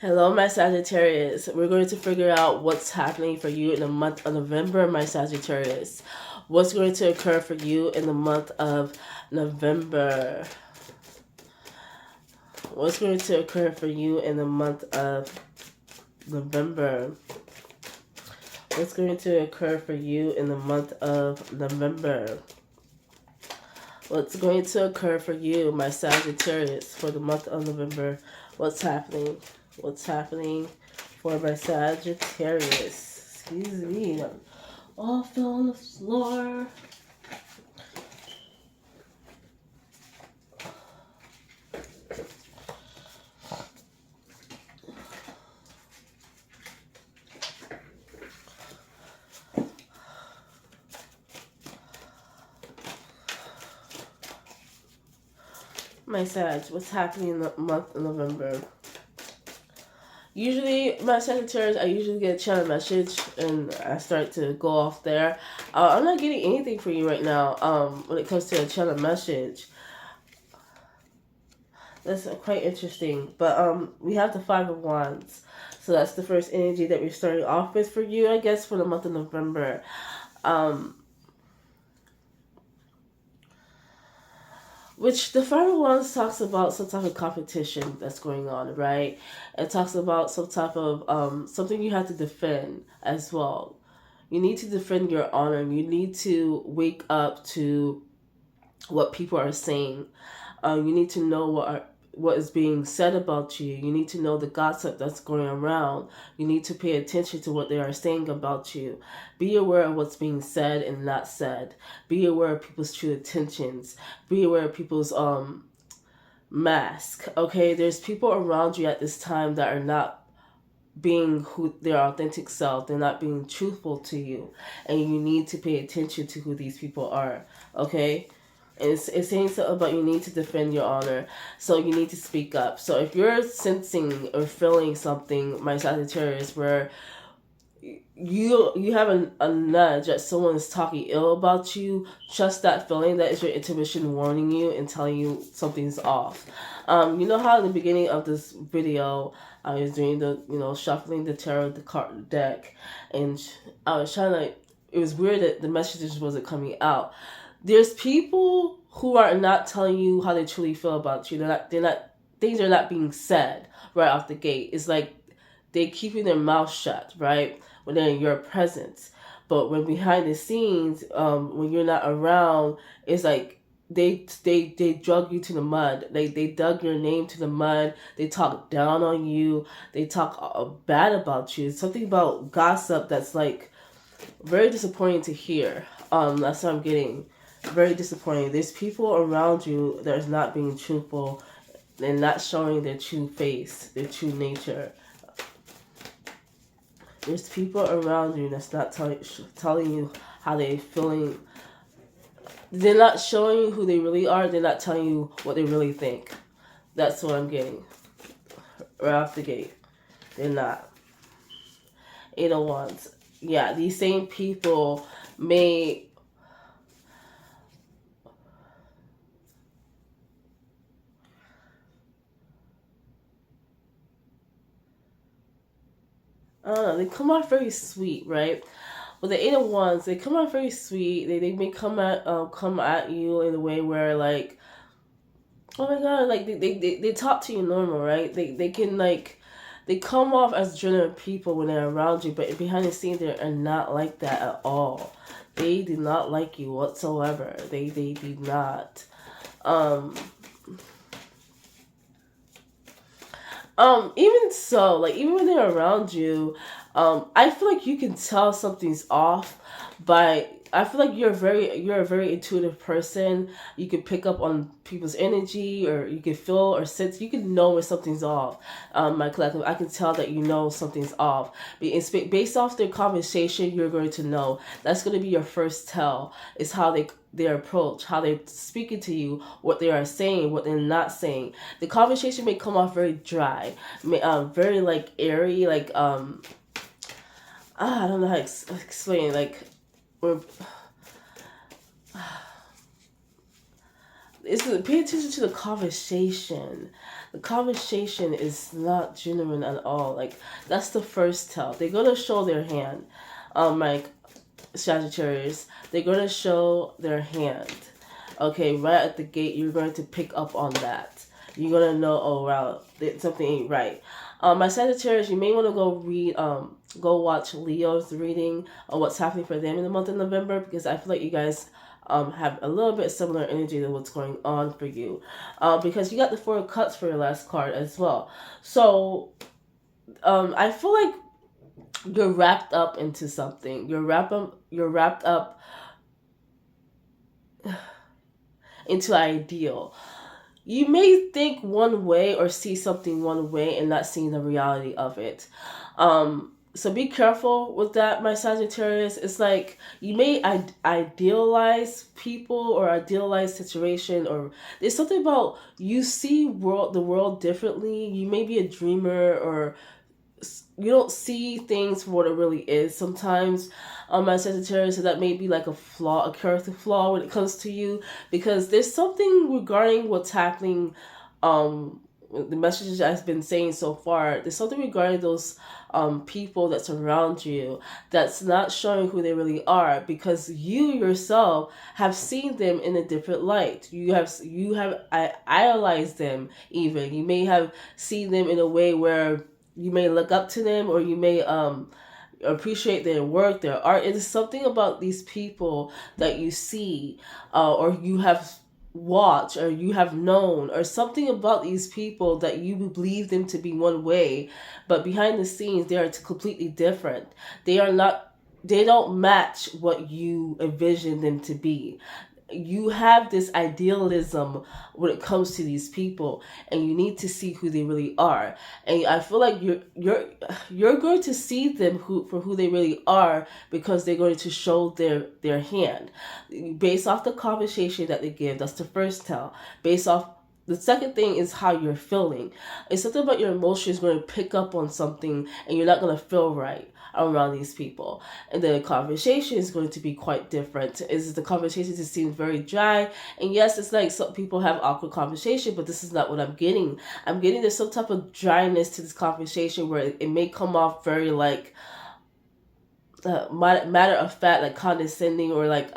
Hello, my Sagittarius. We're going to figure out what's happening for you in the month of November, my Sagittarius. What's going to occur for you in the month of November? What's going to occur for you in the month of November? What's going to occur for you in the month of November? What's going to occur for you, my Sagittarius, for the month of November? What's happening? What's happening for my Sagittarius? Excuse me. I'm all fell on the floor. My Sag, what's happening in the month of November? Usually, my Sagittarius, I usually get a channel message and I start to go off there. I'm not getting anything for you right now when it comes to a channel message. That's quite interesting. But we have the Five of Wands. So that's the first energy that we're starting off with for you, I guess, for the month of November. Which the Five of Wands talks about some type of competition that's going on, right? It talks about some type of something you have to defend as well. You need to defend your honor. You need to wake up to what people are saying. You need to know what is being said about you. You need to know the gossip that's going around. You need to pay attention to what they are saying about you. Be aware of what's being said and not said. Be aware of people's true intentions. Be aware of people's mask. Okay, there's people around you at this time that are not being who their authentic self. They're not being truthful to you, and you need to pay attention to who these people are. Okay. And it's saying something about you need to defend your honor, so you need to speak up. So if you're sensing or feeling something, my Sagittarius, where you have a nudge that someone is talking ill about you, trust that feeling. That is your intuition warning you and telling you something's off. You know how in the beginning of this video I was doing the shuffling the tarot the card deck, and I was trying to. It was weird that the messages wasn't coming out. There's people who are not telling you how they truly feel about you. They're not things are not being said right off the gate. It's like they keeping their mouth shut, right? When they're in your presence. But when behind the scenes, when you're not around, it's like they drug you to the mud. They dug your name to the mud. They talk down on you. They talk bad about you. It's something about gossip that's like very disappointing to hear. That's what I'm getting. Very disappointing. There's people around you that is not being truthful and not showing their true face, their true nature. There's people around you that's not telling you how they're feeling. They're not showing you who they really are. They're not telling you what they really think. That's what I'm getting. Right off the gate. They're not. Eight of Wands. Yeah, these same people may... I don't know, they come off very sweet, right? With the Eight of Wands, they come out very sweet. They may come at you in a way where like, oh my god, like they talk to you normal, right? They can like they come off as genuine people when they're around you, but behind the scenes they are not like that at all. They do not like you whatsoever. They do not. Even so, like even when they're around you, I feel like you can tell something's off by I feel like you're a very intuitive person. You can pick up on people's energy, or you can feel or sense. You can know when something's off. My collective, I can tell that you know something's off. Based off their conversation, you're going to know. That's going to be your first tell. Is how their approach, how they're speaking to you, what they are saying, what they're not saying. The conversation may come off very dry, very like airy, like I don't know how to explain. Like, or pay attention to the conversation. The conversation is not genuine at all. Like, that's the first tell. They're gonna show their hand. Like Sagittarius, they're gonna show their hand. Okay, right at the gate, you're going to pick up on that. You're gonna know, oh wow, something ain't right. My Sagittarius, you may want to go watch Leo's reading on what's happening for them in the month of November, because I feel like you guys have a little bit similar energy to what's going on for you, because you got the Four of Cups for your last card as well. So I feel like you're wrapped up into something. You're wrapped up into ideal. You may think one way or see something one way and not seeing the reality of it. So be careful with that, my Sagittarius. It's like you may idealize people or idealize situation, or there's something about you see the world differently. You may be a dreamer, or you don't see things for what it really is sometimes, my Sagittarius. So that may be like a character flaw when it comes to you, because there's something regarding what's happening, the messages I've been saying so far. There's something regarding those people that surround you that's not showing who they really are, because you yourself have seen them in a different light. You have idolized them. Even you may have seen them in a way where you may look up to them, or you may appreciate their work, their art. It is something about these people that you see, or you have watched, or you have known, or something about these people that you believe them to be one way, but behind the scenes they are completely different. They don't match what you envision them to be. You have this idealism when it comes to these people, and you need to see who they really are. And I feel like you're going to see them for who they really are, because they're going to show their hand based off the conversation that they give. That's the first tell. Based off, the second thing is how you're feeling. It's something about your emotions going to pick up on something, and you're not going to feel right around these people. And the conversation is going to be quite different. The conversation just seems very dry. And yes, it's like some people have awkward conversation, but this is not what I'm getting. I'm getting there's some type of dryness to this conversation, where it may come off very like matter of fact, like condescending, or like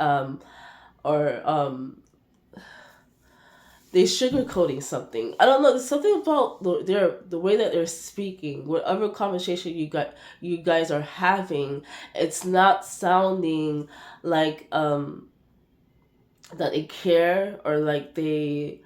they sugarcoating something. I don't know. There's something about the way that they're speaking. Whatever conversation you guys are having, it's not sounding like that they care, or like they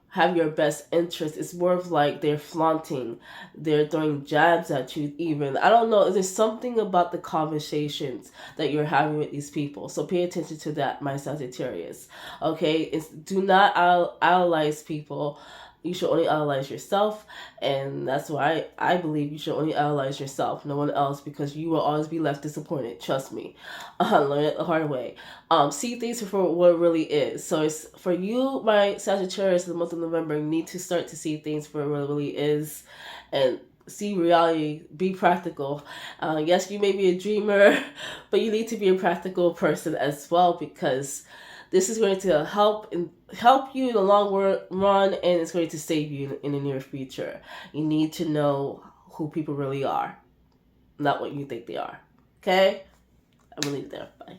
have your best interest. It's more of like they're flaunting, they're throwing jabs at you even. I don't know. There's something about the conversations that you're having with these people. So pay attention to that, my Sagittarius. Okay? Do not idolize people. You should only idolize yourself, and that's why I believe you should only idolize yourself, no one else, because you will always be left disappointed. Trust me. Learn it the hard way. See things for what it really is. So it's for you, my Sagittarius, in the month of November. You need to start to see things for what it really is, and see reality. Be practical. Yes, you may be a dreamer, but you need to be a practical person as well, because this is going to help you in the long run, and it's going to save you in the near future. You need to know who people really are, not what you think they are. Okay? I'm going to leave it there. Bye.